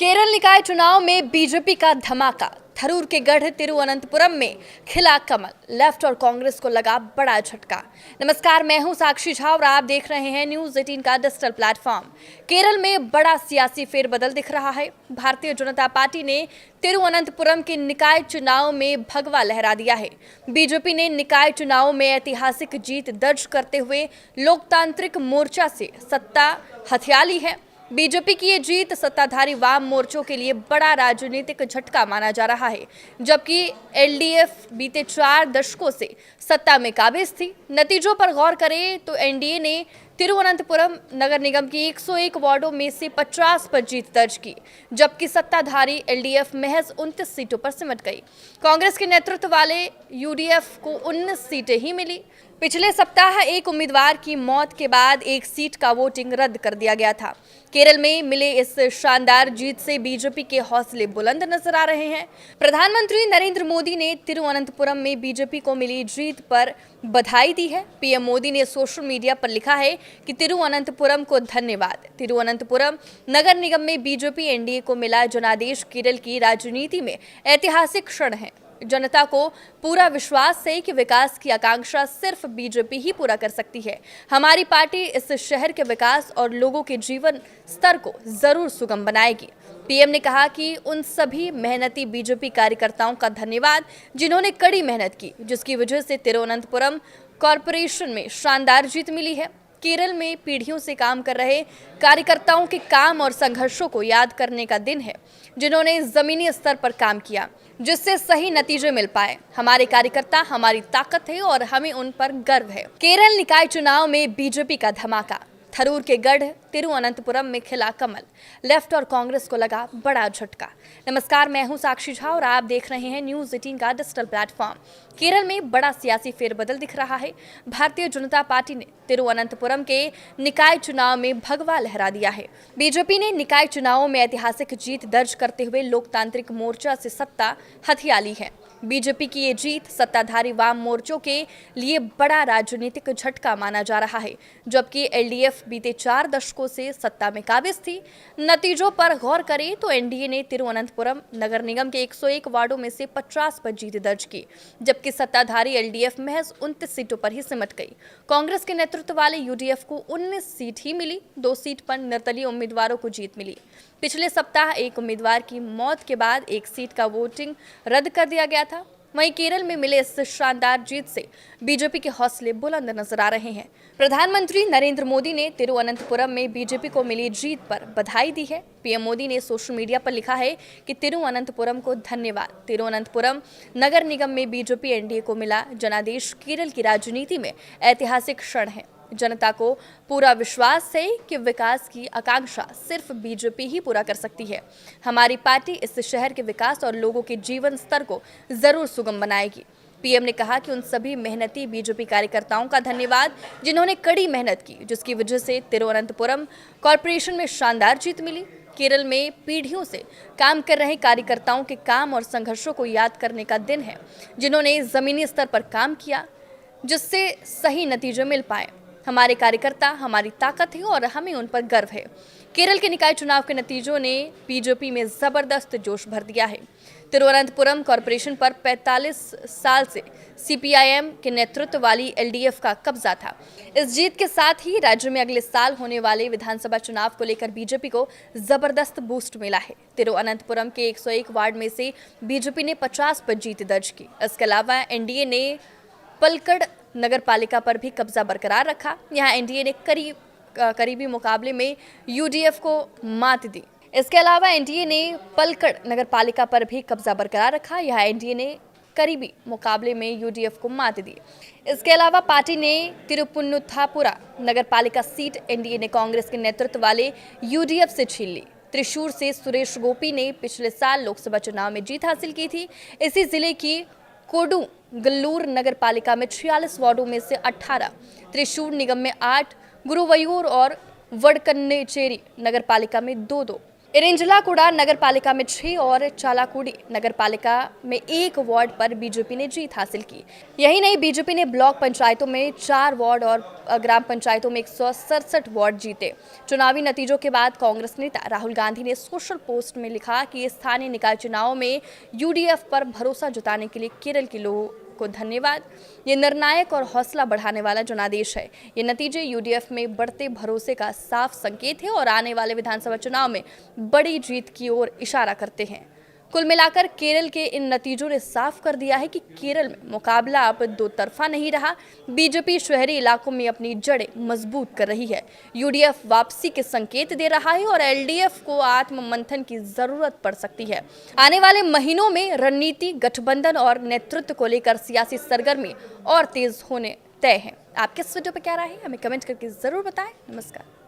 केरल निकाय चुनाव में बीजेपी का धमाका। थरूर के गढ़ तिरुवनंतपुरम में खिला कमल। लेफ्ट और कांग्रेस को लगा बड़ा झटका। नमस्कार, मैं हूं साक्षी झा और आप देख रहे हैं न्यूज 18 का डिजिटल प्लेटफॉर्म। केरल में बड़ा सियासी फेरबदल दिख रहा है। भारतीय जनता पार्टी ने तिरुवनंतपुरम के निकाय चुनाव में भगवा लहरा दिया है। बीजेपी ने निकाय चुनाव में ऐतिहासिक जीत दर्ज करते हुए लोकतांत्रिक मोर्चा से सत्ता हथिया ली है। बीजेपी की ये जीत सत्ताधारी वाम मोर्चों के लिए बड़ा राजनीतिक झटका माना जा रहा है, जबकि एलडीएफ बीते 4 दशकों से सत्ता में काबिज थी। नतीजों पर गौर करें तो एनडीए ने तिरुवनंतपुरम नगर निगम की 101 वार्डों में से 50 पर जीत दर्ज की, जबकि सत्ताधारी एलडीएफ महज 29 सीटों पर सिमट गई। कांग्रेस के नेतृत्व वाले यूडीएफ को 19 सीटें ही मिली। पिछले सप्ताह एक उम्मीदवार की मौत के बाद एक सीट का वोटिंग रद्द कर दिया गया था। केरल में मिले इस शानदार जीत से बीजेपी के हौसले बुलंद नजर आ रहे हैं। प्रधानमंत्री नरेंद्र मोदी ने तिरुवनंतपुरम में बीजेपी को मिली जीत पर बधाई दी है। पीएम मोदी ने सोशल मीडिया पर लिखा है कि तिरुवनंतपुरम को धन्यवाद। तिरुवनंतपुरम नगर निगम में बीजेपी एनडीए को मिला जनादेश केरल की राजनीति में ऐतिहासिक क्षण है। जनता को पूरा विश्वास है कि विकास की आकांक्षा सिर्फ बीजेपी ही पूरा कर सकती है। हमारी पार्टी इस शहर के विकास और लोगों के जीवन स्तर को जरूर सुगम बनाएगी। पीएम ने कहा कि उन सभी मेहनती बीजेपी कार्यकर्ताओं का धन्यवाद जिन्होंने कड़ी मेहनत की, जिसकी वजह से तिरुवनंतपुरम कॉरपोरेशन में शानदार जीत मिली है। केरल में पीढ़ियों से काम कर रहे कार्यकर्ताओं के काम और संघर्षों को याद करने का दिन है, जिन्होंने जमीनी स्तर पर काम किया, जिससे सही नतीजे मिल पाए। हमारे कार्यकर्ता हमारी ताकत है और हमें उन पर गर्व है। केरल निकाय चुनाव में बीजेपी का धमाका। थरूर के गढ़ तिरुवनंतपुरम में खिला कमल। लेफ्ट और कांग्रेस को लगा बड़ा झटका। नमस्कार, मैं हूं साक्षी झा और आप देख रहे हैं न्यूज 18 का डिजिटल प्लेटफॉर्म। केरल में बड़ा सियासी फेरबदल दिख रहा है। भारतीय जनता पार्टी ने तिरुवनंतपुरम के निकाय चुनाव में भगवा लहरा दिया है। बीजेपी ने निकाय चुनावों में ऐतिहासिक जीत दर्ज करते हुए लोकतांत्रिक मोर्चा से सत्ता हथिया ली है। बीजेपी की ये जीत सत्ताधारी वाम मोर्चों के लिए बड़ा राजनीतिक झटका माना जा रहा है, जबकि एलडीएफ बीते 4 दशकों से सत्ता में काबिज थी। नतीजों पर गौर करें तो एनडीए ने तिरुवनंतपुरम नगर निगम के 101 वार्डों में से 50 पर जीत दर्ज की, जबकि सत्ताधारी एलडीएफ महज 29 सीटों पर ही सिमट गई। कांग्रेस के नेतृत्व वाले यूडीएफ को 19 सीट ही मिली। 2 सीट पर निर्दलीय उम्मीदवारों को जीत मिली। पिछले सप्ताह एक उम्मीदवार की मौत के बाद एक सीट का वोटिंग रद्द कर दिया गया था। वहीं केरल में मिले इस शानदार जीत से बीजेपी के हौसले बुलंद नजर आ रहे हैं। प्रधानमंत्री नरेंद्र मोदी ने तिरुवनंतपुरम में बीजेपी को मिली जीत पर बधाई दी है। पीएम मोदी ने सोशल मीडिया पर लिखा है कि तिरुवनंतपुरम को धन्यवाद। तिरुवनंतपुरम नगर निगम में बीजेपी एनडीए को मिला जनादेश केरल की राजनीति में ऐतिहासिक क्षण है। जनता को पूरा विश्वास है कि विकास की आकांक्षा सिर्फ बीजेपी ही पूरा कर सकती है। हमारी पार्टी इस शहर के विकास और लोगों के जीवन स्तर को जरूर सुगम बनाएगी। पीएम ने कहा कि उन सभी मेहनती बीजेपी कार्यकर्ताओं का धन्यवाद जिन्होंने कड़ी मेहनत की, जिसकी वजह से तिरुवनंतपुरम कॉरपोरेशन में शानदार जीत मिली। केरल में पीढ़ियों से काम कर रहे कार्यकर्ताओं के काम और संघर्षों को याद करने का दिन है, जिन्होंने जमीनी स्तर पर काम किया, जिससे सही नतीजे मिल पाए। हमारे कार्यकर्ता हमारी ताकत है और हमें उन पर गर्व है। केरल के निकाय चुनाव के नतीजों ने बीजेपी में जबरदस्त जोश भर दिया है। तिरुवनंतपुरम कॉरपोरेशन पर 45 साल से सीपीआईएम के नेतृत्व वाली एलडीएफ का कब्जा था। इस जीत के साथ ही राज्य में अगले साल होने वाले विधानसभा चुनाव को लेकर बीजेपी को जबरदस्त बूस्ट मिला है। तिरुवनंतपुरम के 101 वार्ड में से बीजेपी ने 50 पर जीत दर्ज की। इसके अलावा एनडीए ने पलक्कड़ नगर पालिका पर भी कब्जा बरकरार रखा। यहाँ एनडीए ने करीबी मुकाबले में यूडीएफ को मात दी। इसके अलावा एनडीए ने पलक्कड़ नगर पालिका पर भी कब्जा बरकरार रखा। यहाँ एनडीए ने करीबी मुकाबले में यूडीएफ को मात दी। इसके अलावा पार्टी ने तिरुपुन्नुथापुरा नगर पालिका सीट एनडीए ने कांग्रेस के नेतृत्व वाले यूडीएफ से छीन ली। त्रिशूर से सुरेश गोपी ने पिछले साल लोकसभा चुनाव में जीत हासिल की थी। इसी जिले की कोडू गल्लूर नगर पालिका में 46 वार्डों में से 18, त्रिशूर निगम में 8, गुरुवयूर और वडकन्नेचेरी नगर पालिका में 2-2, इरिंजलाकुड़ा नगर पालिका में 6 और चालाकुड़ी नगर पालिका में 1 वार्ड पर बीजेपी ने जीत हासिल की। यही नहीं, बीजेपी ने ब्लॉक पंचायतों में 4 वार्ड और ग्राम पंचायतों में 167 वार्ड जीते। चुनावी नतीजों के बाद कांग्रेस नेता राहुल गांधी ने सोशल पोस्ट में लिखा कि स्थानीय निकाय चुनाव में यूडीएफ पर भरोसा जताने के लिए केरल के लोगों को धन्यवाद। ये निर्णायक और हौसला बढ़ाने वाला जनादेश है। ये नतीजे यूडीएफ में बढ़ते भरोसे का साफ संकेत है और आने वाले विधानसभा चुनाव में बड़ी जीत की ओर इशारा करते हैं। कुल मिलाकर केरल के इन नतीजों ने साफ कर दिया है कि केरल में मुकाबला अब दो तरफा नहीं रहा। बीजेपी शहरी इलाकों में अपनी जड़ें मजबूत कर रही है, यूडीएफ वापसी के संकेत दे रहा है और एलडीएफ को आत्ममंथन की जरूरत पड़ सकती है। आने वाले महीनों में रणनीति, गठबंधन और नेतृत्व को लेकर सियासी सरगर्मी और तेज होने तय है। आपके इस वीडियो पर क्या राय है, हमें कमेंट करके जरूर बताएं। नमस्कार।